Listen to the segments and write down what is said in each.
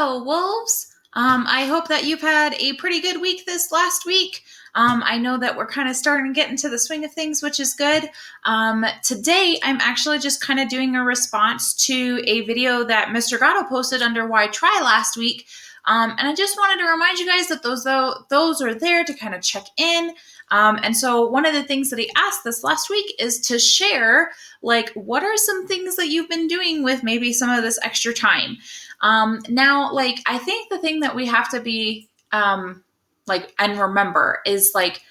Hello, wolves. I hope that you've had a pretty good week this last week. I know that we're kind of starting to get into the swing of things, which is good. Today, I'm actually just kind of doing a response to a video that Mr. Gotto posted under Why Try last week. And I just wanted to remind you guys that those are there to kind of check in. And so one of the things that he asked this last week is to share, like, what are some things that you've been doing with maybe some of this extra time? Now, like, I think the thing that we have to be, and remember is, like,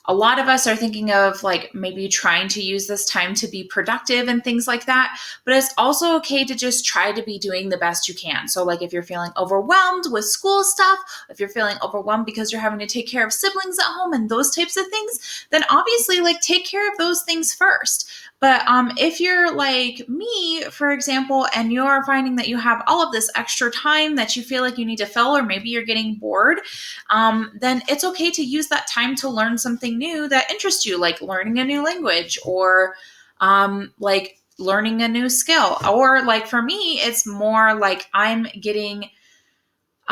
a lot of us are thinking of, like, maybe trying to use this time to be productive and things like that, but it's also okay to just try to be doing the best you can. So, like, if you're feeling overwhelmed with school stuff, if you're feeling overwhelmed because you're having to take care of siblings at home and those types of things, then obviously, like, take care of those things first. But if you're like me, for example, and you're finding that you have all of this extra time that you feel like you need to fill, or maybe you're getting bored, then it's okay to use that time to learn something new that interests you, like learning a new language or like learning a new skill. Or, like, for me, it's more like I'm getting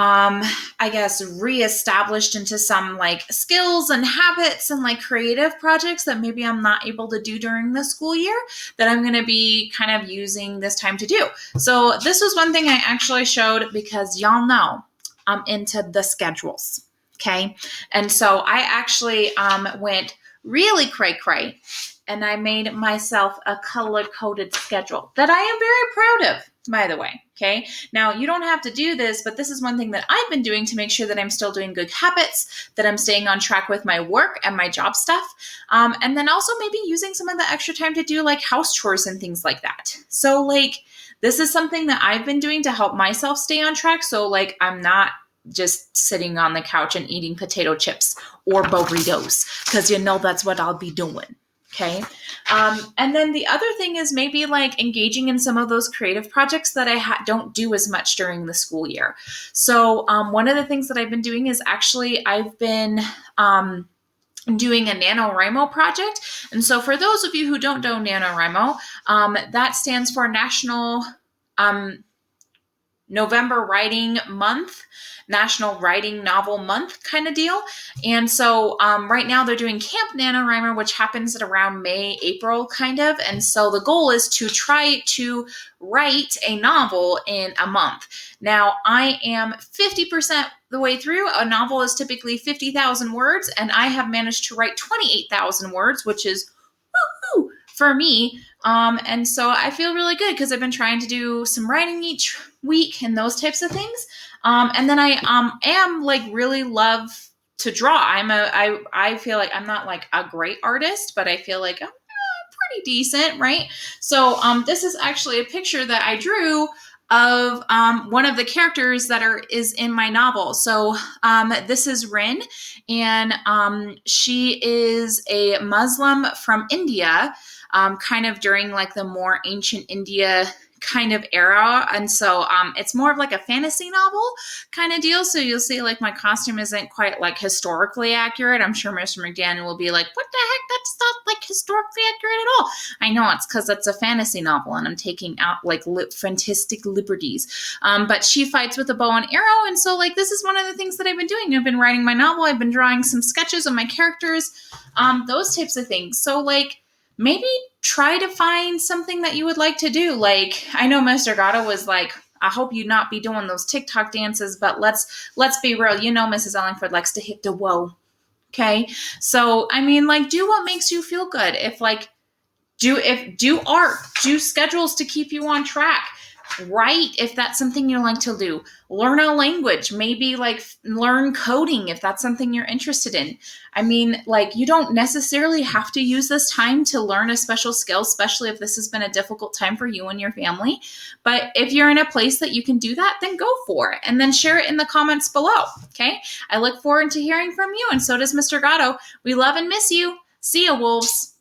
I guess, reestablished into some, like, skills and habits and, like, creative projects that maybe I'm not able to do during the school year that I'm going to be kind of using this time to do. So this was one thing I actually showed because y'all know I'm into the schedules. Okay. And so I actually went really cray-cray and I made myself a color-coded schedule that I am very proud of, by the way. Okay. Now, you don't have to do this, but this is one thing that I've been doing to make sure that I'm still doing good habits, that I'm staying on track with my work and my job stuff. And then also maybe using some of the extra time to do, like, house chores and things like that. So, like, this is something that I've been doing to help myself stay on track. So, like, I'm not just sitting on the couch and eating potato chips or burritos, because that's what I'll be doing. Okay. And then the other thing is maybe, like, engaging in some of those creative projects that I don't do as much during the school year. So one of the things that I've been doing is actually I've been doing a NaNoWriMo project. And so for those of you who don't know NaNoWriMo, that stands for National November Writing Month, National Writing Novel Month kind of deal. And so right now they're doing Camp NaNoWriMo, which happens at around May, April kind of. And so the goal is to try to write a novel in a month. Now, I am 50% the way through. A novel is typically 50,000 words, and I have managed to write 28,000 words, which is woo-hoo for me. And so I feel really good because I've been trying to do some writing each week and those types of things. And then I am, like, really love to draw. I feel like I'm not, like, a great artist, but I feel like I'm pretty decent, right? So this is actually a picture that I drew of one of the characters that is in my novel. So this is Rin, and she is a Muslim from India, kind of during, like, the more ancient India kind of era. And so it's more of like a fantasy novel kind of deal. So you'll see, like, my costume isn't quite, like, historically accurate. I'm sure Mr. McDaniel will be like, what the heck? That's not, like, historically accurate at all. I know, it's because it's a fantasy novel and I'm taking out, like, fantastic liberties. But she fights with a bow and arrow. And so, like, this is one of the things that I've been doing. I've been writing my novel. I've been drawing some sketches of my characters, those types of things. So, like, maybe try to find something that you would like to do. Like, I know Mr. Gotto was like, I hope you not be doing those TikTok dances, but let's be real. Mrs. Ellingford likes to hit the whoa. Okay. So, I mean, like, do what makes you feel good. If, like, do art, do schedules to keep you on track. Write if that's something you like to do. Learn a language, maybe, like, learn coding if that's something you're interested in. I mean, like, you don't necessarily have to use this time to learn a special skill, especially if this has been a difficult time for you and your family. But if you're in a place that you can do that, then go for it, and then share it in the comments below. Okay. I look forward to hearing from you, and so does Mr. Gotto. We love and miss you. See ya, wolves.